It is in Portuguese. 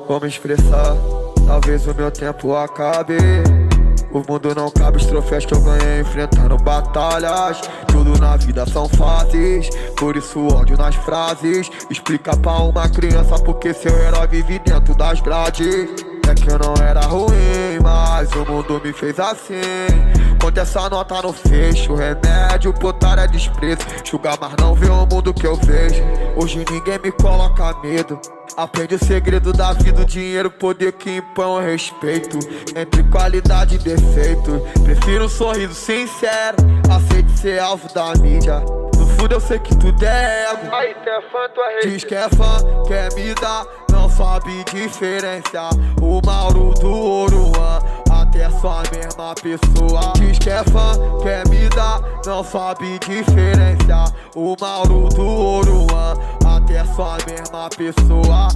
Vou me expressar, talvez o meu tempo acabe. O mundo não cabe os troféus que eu ganhei enfrentando batalhas. Tudo na vida são fases, por isso ódio nas frases. Explica pra uma criança porque seu herói vive dentro das grades. É que eu não era ruim, mas o mundo me fez assim. Conta essa nota no fecho, remédio, potário é desprezo. Julgar, mas não vê o mundo que eu vejo. Hoje ninguém me coloca medo. Aprende o segredo da vida, o dinheiro, poder que impõe o respeito. Entre qualidade e defeito, prefiro um sorriso sincero, aceite ser alvo da mídia. No fundo eu sei que tudo é ego. Aí tu é fã, tu é rei. Diz que é fã, quer me dar, não sabe diferenciar o Mauro do Oruan, até só a mesma pessoa. Diz que é fã, quer me dar, não sabe diferenciar o Mauro do Oruan, até só a mesma pessoa.